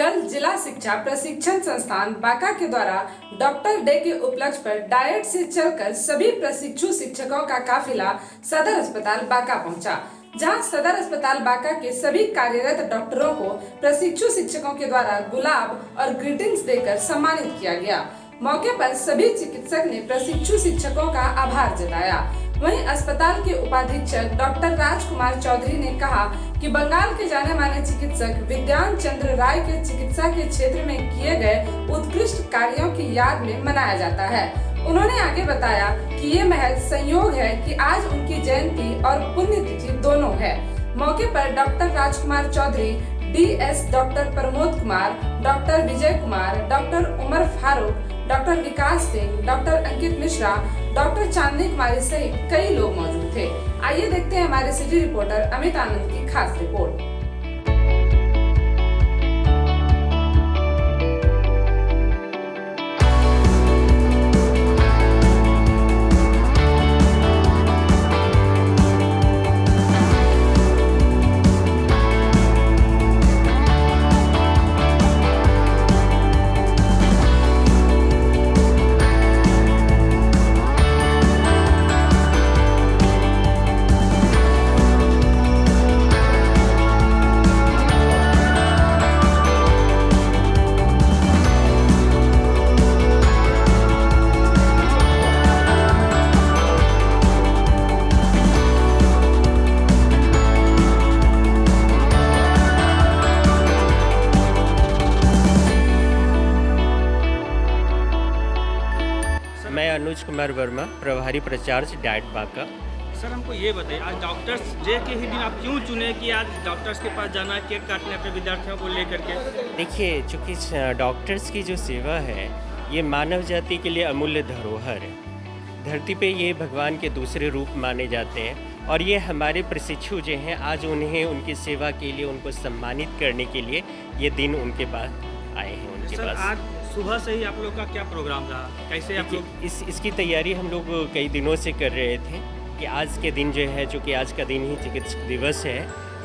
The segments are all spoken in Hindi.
कल जिला शिक्षा प्रशिक्षण संस्थान बांका के द्वारा डॉक्टर डे के उपलक्ष्य पर डायट से चलकर सभी प्रशिक्षु शिक्षकों का काफिला सदर अस्पताल बांका पहुंचा, जहां सदर अस्पताल बांका के सभी कार्यरत डॉक्टरों को प्रशिक्षु शिक्षकों के द्वारा गुलाब और ग्रीटिंग्स देकर सम्मानित किया गया। मौके पर सभी चिकित्सक ने प्रशिक्षु शिक्षकों का आभार जताया। वहीं अस्पताल के उपाधीक्षक डॉक्टर राजकुमार चौधरी ने कहा कि बंगाल के जाने माने चिकित्सक विज्ञान चंद्र राय के चिकित्सा के क्षेत्र में किए गए उत्कृष्ट कार्यों की याद में मनाया जाता है। उन्होंने आगे बताया कि ये महज संयोग है कि आज उनकी जयंती और पुण्यतिथि दोनों है। मौके पर doctor Rajkumar Chaudhary, DS doctor Pramod Kumar, doctor Vijay Kumar, doctor Umar Farooq, doctor Vikas Singh, doctor Ankit Mishra, doctor Chandni Kumari सहित कई लोग मौजूद थे। आइए देखते हैं हमारे सिटी रिपोर्टर अमित आनंद की खास रिपोर्ट। मैं अनुज कुमार वर्मा, प्रभारी प्रचार्य डाइट बांका। सर हमको ये बताइए, आज डॉक्टर्स डे के ही दिन आप क्यों चुने कि आज डॉक्टर्स के पास जाना, केक काटने अपने विद्यार्थियों को लेकर के? देखिए, चूँकि डॉक्टर्स की जो सेवा है ये मानव जाति के लिए अमूल्य धरोहर है। धरती पे ये भगवान के दूसरे रूप माने जाते हैं और ये हमारे प्रशिक्षु जो हैं आज उन्हें उनकी सेवा के लिए उनको सम्मानित करने के लिए ये दिन उनके पास आए हैं। उनके सर पास आज सुबह से ही आप लोग का क्या प्रोग्राम रहा, कैसे आप लोग? इसकी तैयारी हम लोग कई दिनों से कर रहे थे कि आज के दिन जो है, चूँकि आज का दिन ही चिकित्सक दिवस है,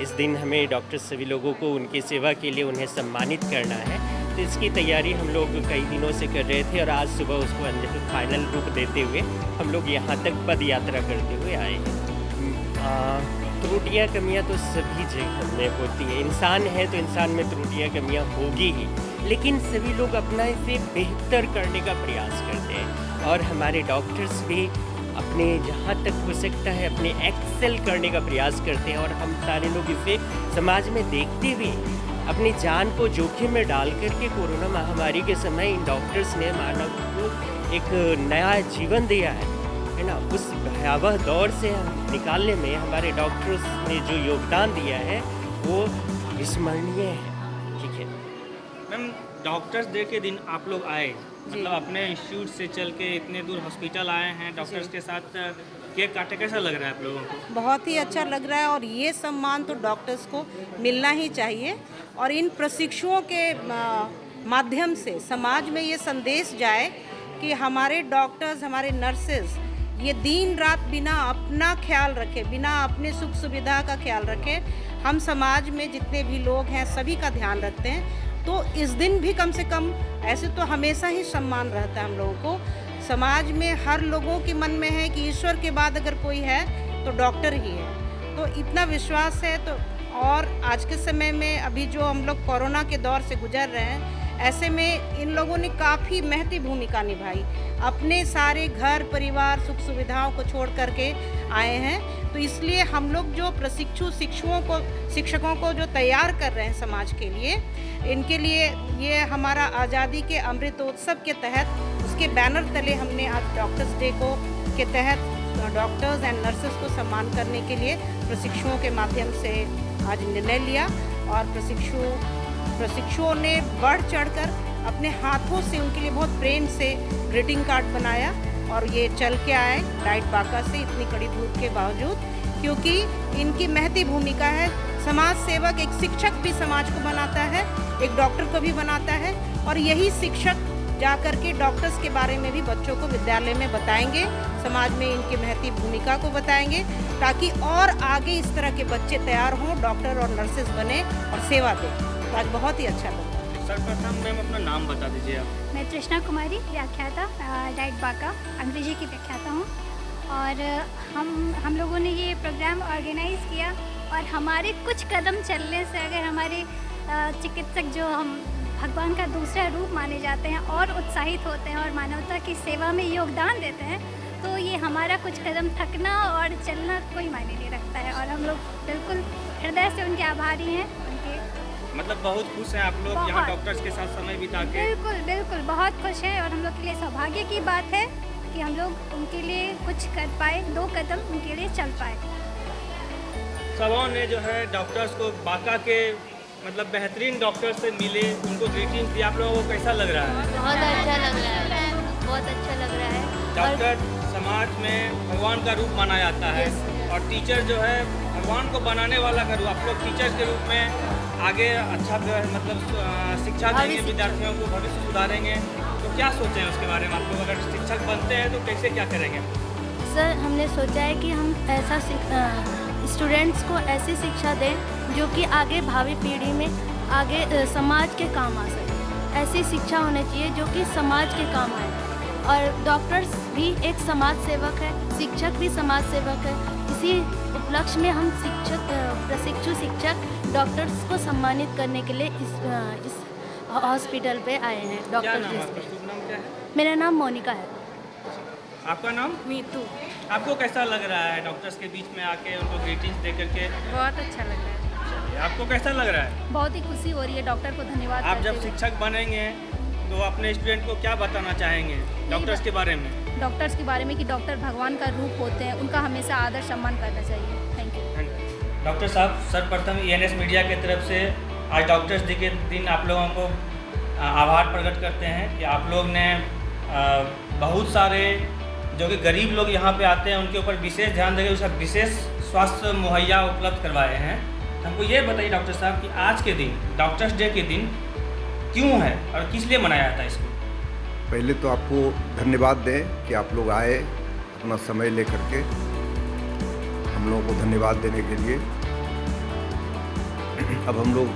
इस दिन हमें डॉक्टर सभी लोगों को उनकी सेवा के लिए उन्हें सम्मानित करना है। तो इसकी तैयारी हम लोग कई दिनों से कर रहे थे और आज सुबह उसको फाइनल रूप देते हुए हम लोग यहाँ तक पद यात्रा करते हुए आए हैं। त्रुटियाँ कमियाँ तो सभी जगह में होती है, इंसान है तो इंसान में त्रुटियाँ कमियाँ होगी ही, लेकिन सभी लोग अपना इसे बेहतर करने का प्रयास करते हैं और हमारे डॉक्टर्स भी अपने जहाँ तक हो सकता है अपने एक्सेल करने का प्रयास करते हैं और हम सारे लोग इसे समाज में देखते हुए अपनी जान को जोखिम में डाल करके कोरोना महामारी के समय इन डॉक्टर्स ने मानव को एक नया जीवन दिया है ना। उस भयावह दौर से निकालने में हमारे डॉक्टर्स ने जो योगदान दिया है वो विस्मरणीय है। ठीक है मैम, डॉक्टर्स डे के दिन आप लोग आए, मतलब अपने इंस्टीट्यूट से चल के इतने दूर हॉस्पिटल आए हैं, डॉक्टर्स के साथ केक काटे, कैसा लग रहा है आप लोगों को? बहुत ही अच्छा लग रहा है और ये सम्मान तो डॉक्टर्स को मिलना ही चाहिए और इन प्रशिक्षुओं के माध्यम से समाज में ये संदेश जाए कि हमारे डॉक्टर्स, हमारे नर्सेज ये दिन रात बिना अपना ख्याल रखे, बिना अपने सुख सुविधा का ख्याल रखे, हम समाज में जितने भी लोग हैं सभी का ध्यान रखते हैं। तो इस दिन भी कम से कम, ऐसे तो हमेशा ही सम्मान रहता है हम लोगों को, समाज में हर लोगों के मन में है कि ईश्वर के बाद अगर कोई है तो डॉक्टर ही है, तो इतना विश्वास है। तो और आज के समय में अभी जो हम लोग कोरोना के दौर से गुजर रहे हैं, ऐसे में इन लोगों ने काफ़ी महती भूमिका निभाई, अपने सारे घर परिवार सुख सुविधाओं को छोड़ करके आए हैं। तो इसलिए हम लोग जो प्रशिक्षु शिक्षकों को जो तैयार कर रहे हैं समाज के लिए, इनके लिए ये हमारा आज़ादी के अमृतोत्सव के तहत उसके बैनर तले हमने आज डॉक्टर्स डे को के तहत डॉक्टर्स एंड नर्सेस को सम्मान करने के लिए प्रशिक्षुओं के माध्यम से आज निर्णय लिया और प्रशिक्षुओं ने बढ़ चढ़कर अपने हाथों से उनके लिए बहुत प्रेम से ग्रीटिंग कार्ड बनाया और ये चल के आए डाइट बांका से इतनी कड़ी धूप के बावजूद, क्योंकि इनकी महती भूमिका है। समाज सेवक एक शिक्षक भी समाज को बनाता है, एक डॉक्टर को भी बनाता है और यही शिक्षक जा कर के डॉक्टर्स के बारे में भी बच्चों को विद्यालय में बताएंगे, समाज में इनकी महती भूमिका को बताएंगे, ताकि और आगे इस तरह के बच्चे तैयार हों, डॉक्टर और नर्सेज बने और सेवा दें। तो आज बहुत ही अच्छा लगा। सर्वप्रथम मैम अपना नाम बता दीजिए आप। मैं तृष्णा कुमारी, व्याख्याता डाइट बाका, अंग्रेजी की व्याख्याता हूँ। और हम लोगों ने ये प्रोग्राम ऑर्गेनाइज़ किया और हमारे कुछ कदम चलने से अगर हमारे चिकित्सक जो हम भगवान का दूसरा रूप माने जाते हैं और उत्साहित होते हैं और मानवता की सेवा में योगदान देते हैं, तो ये हमारा कुछ कदम थकना और चलना कोई मायने नहीं रखता है। और हम लोग बिल्कुल हृदय से उनके आभारी हैं। उनके मतलब बहुत खुश हैं आप लोग यहाँ बहुत। डॉक्टर्स के साथ समय बिता के? बिल्कुल बिल्कुल बहुत खुश हैं और हम लोग के लिए सौभाग्य की बात है कि हम लोग उनके लिए कुछ कर पाए, 2 कदम उनके लिए चल पाए। सबों ने जो है डॉक्टर्स को बाका के मतलब बेहतरीन डॉक्टर से मिले, उनको ग्रीटिंग्स दिया। आप लोगों को कैसा लग रहा है? बहुत अच्छा लग रहा है, बहुत अच्छा लग रहा है। डॉक्टर समाज में भगवान का रूप माना जाता है और टीचर जो है भगवान को बनाने वाला का रूप। आप लोग टीचर के रूप में आगे अच्छा मतलब शिक्षा देंगे, विद्यार्थियों को भविष्य सुधारेंगे, तो क्या सोचें उसके बारे में? आप लोग अगर शिक्षक बनते हैं तो कैसे क्या करेंगे? सर, हमने सोचा है कि हम ऐसा स्टूडेंट्स को ऐसी शिक्षा दें जो कि आगे भावी पीढ़ी में आगे समाज के काम आ सके। ऐसी शिक्षा होनी चाहिए जो कि समाज के काम आए। और डॉक्टर्स भी एक समाज सेवक है, शिक्षक भी समाज सेवक है। इसी उपलक्ष्य में हम प्रशिक्षु शिक्षक डॉक्टर्स को सम्मानित करने के लिए इस हॉस्पिटल पे आए हैं। क्या डॉक्टर नाम है जिस आपका? पे शुभ नाम क्या है? मेरा नाम मोनिका है। आपका नाम? मीतू। आपको कैसा लग रहा है डॉक्टर्स के बीच में आके उनको ग्रीटिंग्स दे करके? बहुत अच्छा लग रहा है। आपको कैसा लग रहा है? बहुत ही खुशी हो रही है, डॉक्टर को धन्यवाद आप करते जब हुए। शिक्षक बनेंगे तो अपने स्टूडेंट को क्या बताना चाहेंगे डॉक्टर्स के बारे में? डॉक्टर्स के बारे में कि डॉक्टर भगवान का रूप होते हैं, उनका हमेशा आदर सम्मान करना चाहिए। Thank you. डॉक्टर साहब, सर्वप्रथम ENS मीडिया की तरफ से आज डॉक्टर्स डे के दिन आप लोगों को आभार प्रकट करते हैं कि आप लोग ने बहुत सारे जो कि गरीब लोग यहाँ पे आते हैं उनके ऊपर विशेष ध्यान देकर उसका विशेष स्वास्थ्य मुहैया उपलब्ध करवाए हैं। हमको ये बताइए डॉक्टर साहब कि आज के दिन डॉक्टर्स डे के दिन क्यों है और किस लिए मनाया जाता है इसको? पहले तो आपको धन्यवाद दें कि आप लोग आए अपना समय लेकर के, हम लोगों को धन्यवाद देने के लिए। अब हम लोग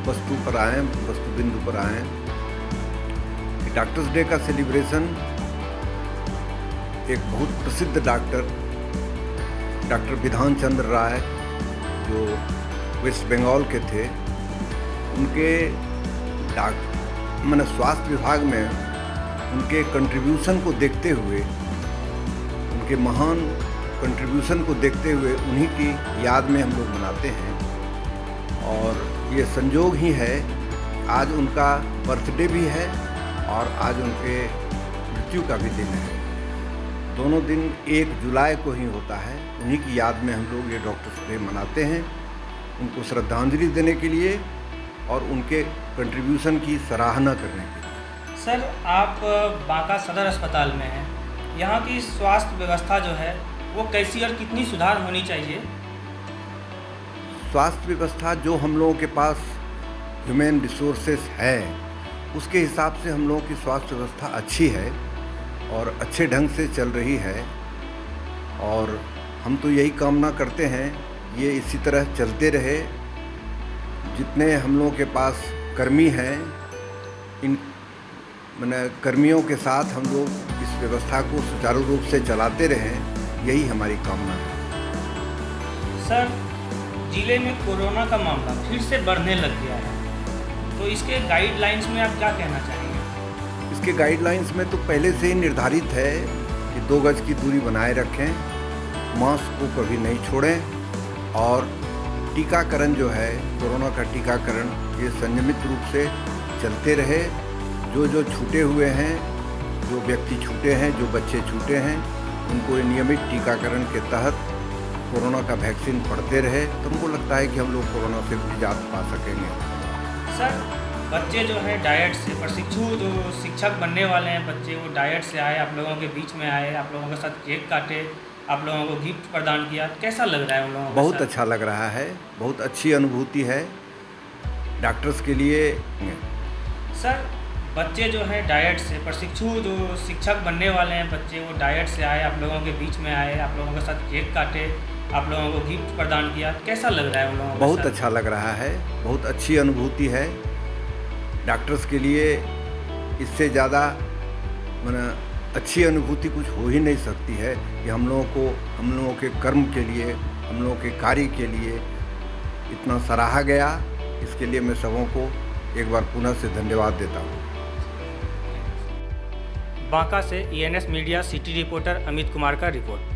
वस्तु पर आए, वस्तु बिंदु पर आए कि डॉक्टर्स डे का सेलिब्रेशन एक बहुत प्रसिद्ध डॉक्टर विधान चंद्र राय जो वेस्ट बंगाल के थे, उनके मैंने स्वास्थ्य विभाग में उनके कंट्रीब्यूशन को देखते हुए, उनके महान कंट्रीब्यूशन को देखते हुए उन्हीं की याद में हम लोग मनाते हैं। और ये संयोग ही है, आज उनका बर्थडे भी है और आज उनके मृत्यु का भी दिन है। दोनों दिन 1 जुलाई को ही होता है। उन्हीं की याद में हम लोग ये डॉक्टर्स डे मनाते हैं, उनको श्रद्धांजलि देने के लिए और उनके कंट्रीब्यूशन की सराहना करने के लिए। सर, आप बांका सदर अस्पताल में हैं, यहाँ की स्वास्थ्य व्यवस्था जो है वो कैसी और कितनी सुधार होनी चाहिए? स्वास्थ्य व्यवस्था जो हम लोगों के पास ह्यूमन रिसोर्सेस है उसके हिसाब से हम लोगों की स्वास्थ्य व्यवस्था अच्छी है और अच्छे ढंग से चल रही है। और हम तो यही कामना करते हैं ये इसी तरह चलते रहे। जितने हम लोगों के पास कर्मी हैं, इन कर्मियों के साथ हम लोग इस व्यवस्था को सुचारू रूप से चलाते रहें, यही हमारी कामना है। सर, जिले में कोरोना का मामला फिर से बढ़ने लग गया है, तो इसके गाइडलाइंस में आप क्या कहना चाहेंगे? इसके गाइडलाइंस में तो पहले से ही निर्धारित है कि 2 गज की दूरी बनाए रखें, मास्क को कभी नहीं छोड़ें और टीकाकरण जो है, कोरोना का टीकाकरण ये संयमित रूप से चलते रहे। जो छूटे हुए हैं, जो व्यक्ति छूटे हैं, जो बच्चे छूटे हैं, उनको नियमित टीकाकरण के तहत कोरोना का वैक्सीन पड़ते रहे, तो हमको लगता है कि हम लोग कोरोना से निजात पा सकेंगे। सर, बच्चे जो है डाइट से, प्रशिक्षु जो शिक्षक बनने वाले हैं बच्चे, वो डाइट से आए, आप लोगों के बीच में आए, आप लोगों के साथ केक काटे, आप लोगों को गिफ्ट प्रदान किया, कैसा लग रहा है उन लोगों को? बहुत अच्छा लग रहा है, बहुत अच्छी अनुभूति है डॉक्टर्स के लिए। सर, बच्चे जो है डाइट से, प्रशिक्षु जो शिक्षक बनने वाले हैं बच्चे, वो डाइट से आए, आप लोगों के बीच में आए, आप लोगों के साथ केक काटे, आप लोगों को गिफ्ट प्रदान किया, कैसा लग रहा है उन लोगों को? बहुत अच्छा लग रहा है, बहुत अच्छी अनुभूति है डॉक्टर्स के लिए इससे ज़्यादा माना अच्छी अनुभूति कुछ हो ही नहीं सकती है कि हम लोगों के कर्म के लिए, हम लोगों के कार्य के लिए इतना सराहा गया। इसके लिए मैं सबों को एक बार पुनः से धन्यवाद देता हूँ। बांका से ENS media city reporter Amit Kumar का रिपोर्ट।